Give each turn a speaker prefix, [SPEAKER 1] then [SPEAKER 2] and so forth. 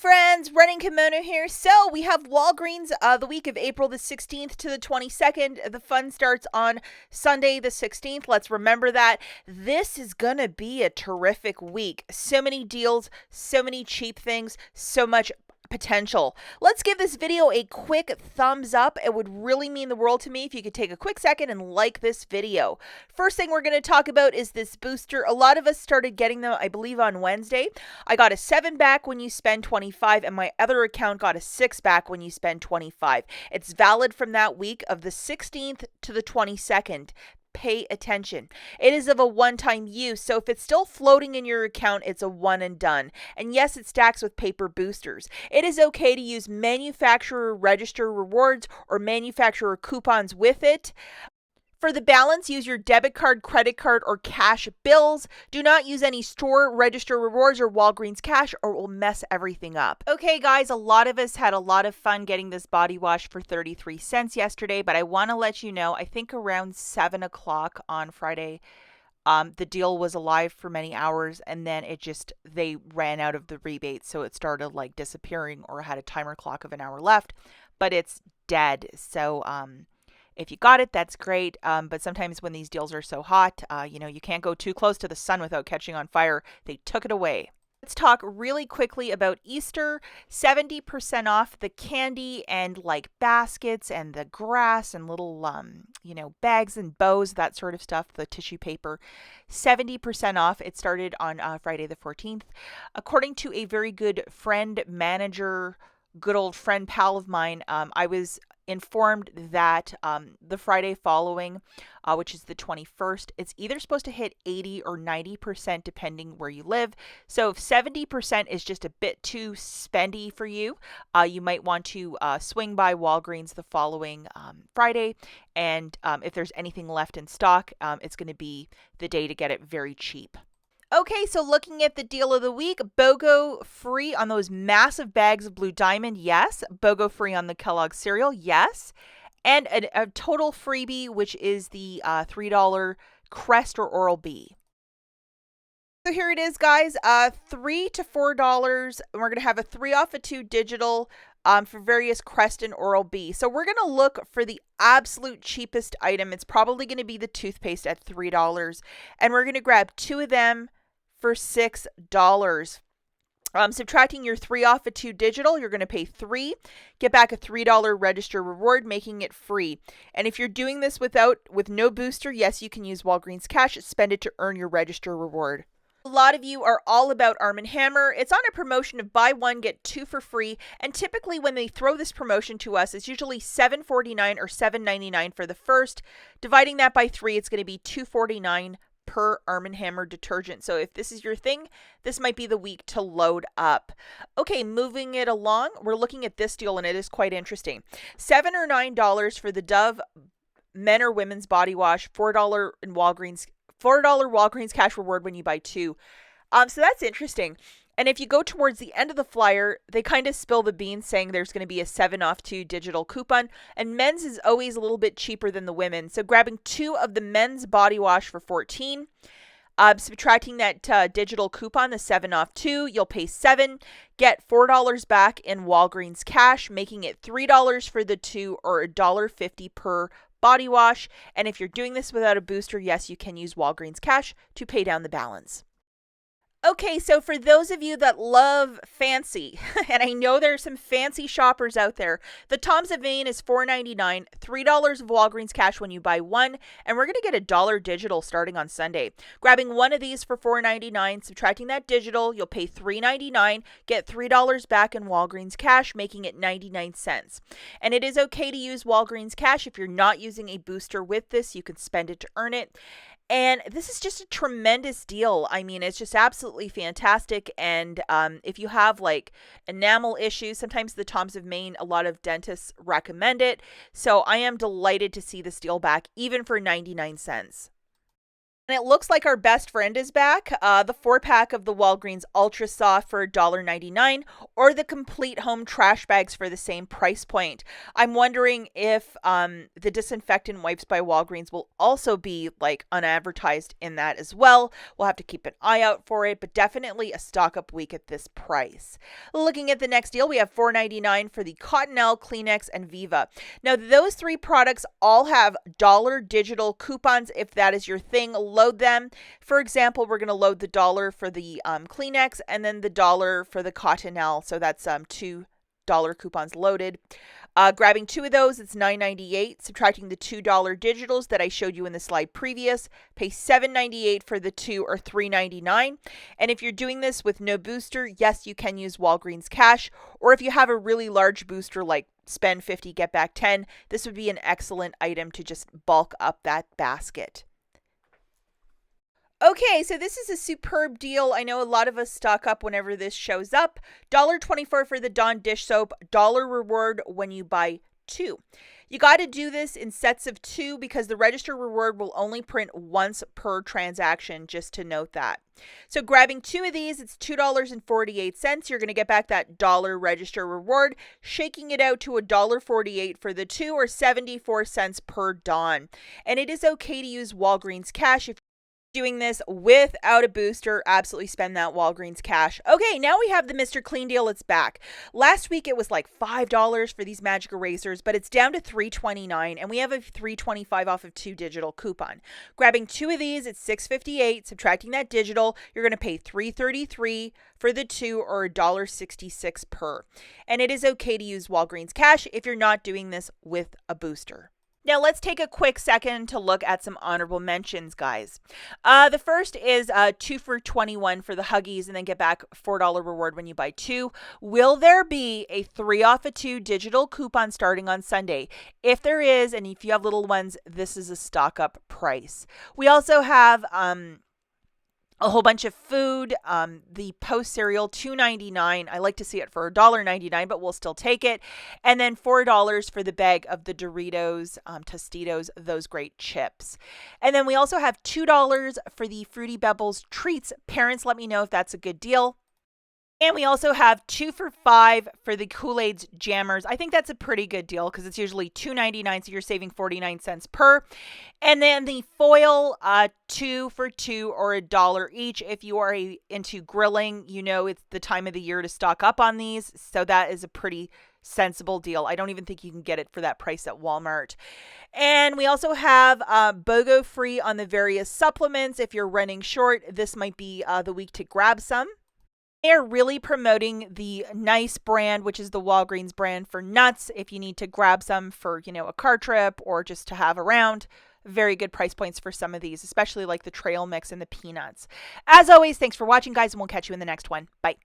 [SPEAKER 1] friends, Running Kimono here. So we have Walgreens the week of April the 16th to the 22nd. The fun starts on Sunday the 16th. Let's remember that. This is going to be a terrific week. So many deals, so many cheap things, so much potential. Let's give this video a quick thumbs up. It would really mean the world to me if you could take a quick second and like this video. First thing we're going to talk about is this booster. A lot of us started getting them, I believe, on Wednesday. I got a 7 back when you spend 25, and my other account got a 6 back when you spend 25. It's valid from that week of the 16th to the 22nd. Pay attention. It is of a one-time use, so if it's still floating in your account, it's a one and done. And yes, it stacks with paper boosters. It is okay to use manufacturer register rewards or manufacturer coupons with it. For the balance, use your debit card, credit card, or cash bills. Do not use any store register rewards or Walgreens cash, or it will mess everything up. Okay, guys, a lot of us had a lot of fun getting this body wash for 33 cents yesterday, but I want to let you know, I think around 7 o'clock on Friday, the deal was alive for many hours, and then they ran out of the rebate, so it started like disappearing or had a timer clock of an hour left, but it's dead. So, if you got it, that's great, but sometimes when these deals are so hot, you can't go too close to the sun without catching on fire. They took it away. Let's talk really quickly about Easter. 70% off the candy and like baskets and the grass and little, bags and bows, that sort of stuff, the tissue paper. 70% off. It started on Friday the 14th. According to a very good friend, manager, good old friend, pal of mine, I was informed that the Friday following, which is the 21st, it's either supposed to hit 80 or 90% depending where you live. So if 70% is just a bit too spendy for you, you might want to swing by Walgreens the following Friday. And if there's anything left in stock, it's going to be the day to get it very cheap. Okay, so looking at the deal of the week, BOGO free on those massive bags of Blue Diamond, yes. BOGO free on the Kellogg cereal, yes. And a total freebie, which is the $3 Crest or Oral-B. So here it is, guys, $3 to $4. And we're going to have a 3 off of 2 digital for various Crest and Oral-B. So we're going to look for the absolute cheapest item. It's probably going to be the toothpaste at $3. And we're going to grab 2 of them for $6. Subtracting your 3 off of 2 digital, you're going to pay $3, get back a $3 register reward, making it free. And if you're doing this with no booster, yes, you can use Walgreens cash, spend it to earn your register reward. A lot of you are all about Arm & Hammer. It's on a promotion of buy one, get 2 for free. And typically when they throw this promotion to us, it's usually $7.49 or $7.99 for the first. Dividing that by 3, it's going to be $2.49 per Arm & Hammer detergent. So if this is your thing, this might be the week to load up. Okay, moving it along, we're looking at this deal and it is quite interesting. $7 or $9 for the Dove men or women's body wash, $4 Walgreens cash reward when you buy 2. So that's interesting. And if you go towards the end of the flyer, they kind of spill the beans saying there's going to be a 7 off 2 digital coupon. And men's is always a little bit cheaper than the women's. So grabbing 2 of the men's body wash for $14. Subtracting that digital coupon, the 7 off 2, you'll pay $7. Get $4 back in Walgreens cash, making it $3 for the 2 or $1.50 per body wash. And if you're doing this without a booster, yes, you can use Walgreens cash to pay down the balance. Okay, so for those of you that love fancy, and I know there's some fancy shoppers out there, the Tom's of Maine is $4.99, $3 of Walgreens cash when you buy 1, and we're going to get a $1 digital starting on Sunday. Grabbing 1 of these for $4.99, subtracting that digital, you'll pay $3.99, get $3 back in Walgreens cash, making it 99 cents. And it is okay to use Walgreens cash. If you're not using a booster with this, you can spend it to earn it. And this is just a tremendous deal. I mean, it's just absolutely fantastic. And if you have like enamel issues, sometimes the Tom's of Maine, a lot of dentists recommend it. So I am delighted to see this deal back, even for 99 cents. And it looks like our best friend is back. The 4-pack of the Walgreens Ultra Soft for $1.99, or the complete home trash bags for the same price point. I'm wondering if the disinfectant wipes by Walgreens will also be like unadvertised in that as well. We'll have to keep an eye out for it, but definitely a stock up week at this price. Looking at the next deal, we have $4.99 for the Cottonelle, Kleenex, and Viva. Now, those three products all have dollar digital coupons if that is your thing. Load them. For example, we're going to load the dollar for the Kleenex and then the dollar for the Cottonelle. So that's $2 coupons loaded. Grabbing two of those, it's $9.98. Subtracting the $2 digitals that I showed you in the slide previous, pay $7.98 for the two, or $3.99. And if you're doing this with no booster, yes, you can use Walgreens Cash. Or if you have a really large booster like spend 50, get back 10, this would be an excellent item to just bulk up that basket. Okay, so this is a superb deal. I know a lot of us stock up whenever this shows up. $1.24 for the Dawn dish soap, dollar reward when you buy two. You got to do this in sets of two because the register reward will only print once per transaction, just to note that. So grabbing two of these, it's $2.48. You're going to get back that dollar register reward, shaking it out to $1.48 for the two, or 74 cents per Dawn. And it is okay to use Walgreens Cash if doing this without a booster. Absolutely spend that Walgreens Cash. Okay, now we have the Mr. Clean deal. It's back. Last week it was like $5 for these magic erasers, but it's down to $3.29, and we have a $3.25 off of two digital coupon. Grabbing two of these, it's $6.58. Subtracting that digital, you're going to pay $3.33 for the two, or $1.66 per. And it is okay to use Walgreens Cash if you're not doing this with a booster. Now, let's take a quick second to look at some honorable mentions, guys. The first is 2 for $21 for the Huggies, and then get back $4 reward when you buy two. Will there be a 3 off of 2 digital coupon starting on Sunday? If there is, and if you have little ones, this is a stock up price. We also have a whole bunch of food. The Post cereal, $2.99. I like to see it for $1.99, but we'll still take it. And then $4 for the bag of the Doritos, Tostitos, those great chips. And then we also have $2 for the Fruity Pebbles treats. Parents, let me know if that's a good deal. And we also have 2 for $5 for the Kool-Aid's Jammers. I think that's a pretty good deal because it's usually $2.99, so you're saving 49 cents per. And then the foil, 2 for $2, or $1 each. If you are into grilling, you know it's the time of the year to stock up on these. So that is a pretty sensible deal. I don't even think you can get it for that price at Walmart. And we also have BOGO free on the various supplements. If you're running short, this might be the week to grab some. They're really promoting the Nice brand, which is the Walgreens brand for nuts. If you need to grab some for, a car trip or just to have around, very good price points for some of these, especially like the trail mix and the peanuts. As always, thanks for watching, guys, and we'll catch you in the next one. Bye.